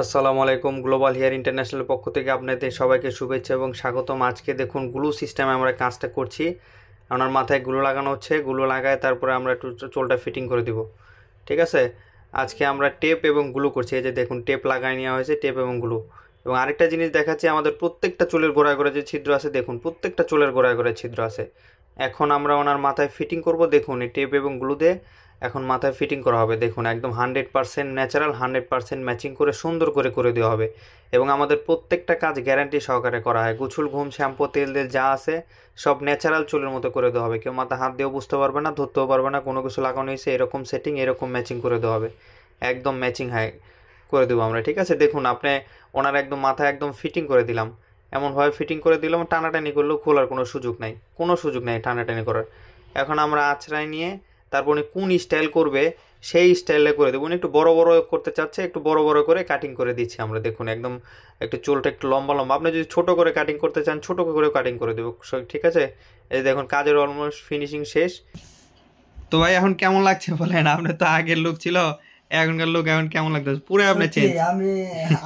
আসসালামু আলাইকুম। Global hair international পক্ষ থেকে আপনাদের সবাইকে শুভেচ্ছা এবং স্বাগতম। আজকে দেখুন গ্লু সিস্টেমে আমরা কাজটা করছি। আপনার মাথায় গ্লু লাগানো হচ্ছে, গ্লু লাগায় তারপরে আমরা একটু চুলটা ফিটিং করে দিব। ঠিক আছে, আজকে আমরা টেপ এবং গ্লু করছি। এই যে দেখুন টেপ লাগাই নেওয়া হয়েছে, টেপ এবং গ্লু। এবং আরেকটা জিনিস দেখাচ্ছি, আমাদের প্রত্যেকটা চুলের গোড়ায় গোড়ায় যে ছিদ্র আছে দেখুন, প্রত্যেকটা চুলের গোড়ায় গোড়ায় ছিদ্র আছে। এখন আমরা ওনার মাথায় ফিটিং করব। দেখুন এই টেপ এবং গ্লু দিয়ে এখন মাথায় ফিটিং করা হবে। দেখুন একদম 100% ন্যাচারাল, 100% ম্যাচিং করে সুন্দর করে করে দেওয়া হবে। এবং আমাদের প্রত্যেকটা কাজ গ্যারান্টি সহকারে করা হয়। গুছুল ঘুম শ্যাম্পু তেল দিয়ে যা আছে সব ন্যাচারাল চুলের মতো করে দেওয়া হবে। কেউ মাথা হাত দিয়েও বুঝতে পারবে না, ধরতেও পারবে না কোনো কিছু লাগানো হয়েছে। এরকম সেটিং, এরকম ম্যাচিং করে দেওয়া হবে। একদম ম্যাচিং হাই করে দেবো আমরা। ঠিক আছে, দেখুন আপনি ওনার একদম মাথায় একদম ফিটিং করে দিলাম। এমনভাবে ফিটিং করে দিলাম, টানাটানি করলেও খোলার কোনো সুযোগ নাই, কোনো সুযোগ নেই টানাটানি করার। এখন আমরা আঁচড়াই নিয়ে তারপর উনি কোন স্টাইল করবে সেই স্টাইলে করে দেবো। উনি একটু বড় বড় করতে চাচ্ছে, একটু বড় বড় করে কাটিং করে দিচ্ছি আমরা। দেখুন একদম একটু চুলটা একটু লম্বা লম্বা। আপনি যদি ছোট করে কাটিং করতে চান ছোট করে কাটিং করে দেবো। ঠিক আছে, এই দেখুন কাজের অলমোস্ট ফিনিশিং শেষ। তো ভাই এখন কেমন লাগছে বলেন? আপনার তো আগের লুক ছিল, এখনকার লুক এখন কেমন লাগতেছে? পুরো আপনি সত্যি চেঞ্জ। আমি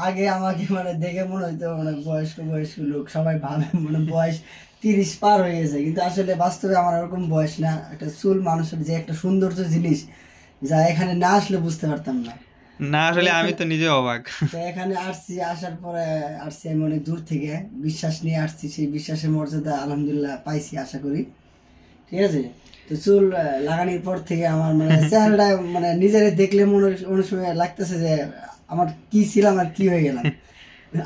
আগে আমাকে দেখে মনে হইতো বয়স্ক বয়স্ক লোক, সবাই ভাবে বয়স 30 পার হয়ে গেছে, কিন্তু আসলে বাস্তবে আমার ওরকম বয়স না। একটা চুল মানুষের যে একটা সৌন্দর্য জিনিস, যা এখানে না আসলে বুঝতে পারতাম না। না তো আসলে আমি এখানে তো নিজে অবাক। তো এখানে আসছি, আসার পরে আসছি আমি অনেক দূর থেকে, বিশ্বাস নিয়ে আসছি। সেই বিশ্বাসের মর্যাদা আলহামদুলিল্লাহ পাইছি আশা করি। ঠিক আছে, তো চুল লাগানোর পর থেকে আমার চেহারাটা নিজের দেখলে অনেক সময় লাগতেছে যে আমার কি ছিলাম আর কি হয়ে গেলাম।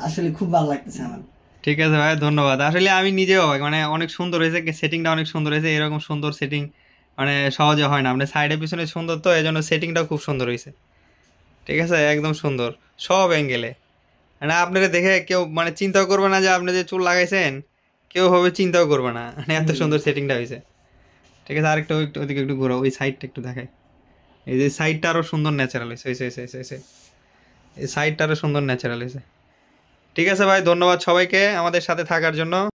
আসলে খুব ভালো লাগতেছে আমার। ঠিক আছে ভাই, ধন্যবাদ। আসলে আমি নিজেও অবাক, অনেক সুন্দর হয়েছে, সেটিংটা অনেক সুন্দর হয়েছে। এরকম সুন্দর সেটিং সহজে হয় না। আপনি সাইডে পিছনে সুন্দর, তো এই জন্য সেটিংটাও খুব সুন্দর হয়েছে। ঠিক আছে, একদম সুন্দর সব অ্যাঙ্গেলে। আপনারা দেখে কেউ চিন্তাও করবে না যে আপনি যে চুল লাগাইছেন, কেউ হবে চিন্তাও করবে না। এত হুম। সুন্দর সেটিংটা হয়েছে। ঠিক আছে, আরেকটা একটু ওইদিকে একটু ঘোরো, ওই সাইডটা একটু দেখাই। এই যে সাইডটা আরও সুন্দর ন্যাচারাল হয়েছে, হয়েছে হয়েছে হয়েছে হয়েছে। এই সাইডটা আরও সুন্দর ন্যাচারাল হয়েছে। ঠিক আছে ভাই, ধন্যবাদ সবাইকে আমাদের সাথে থাকার জন্য।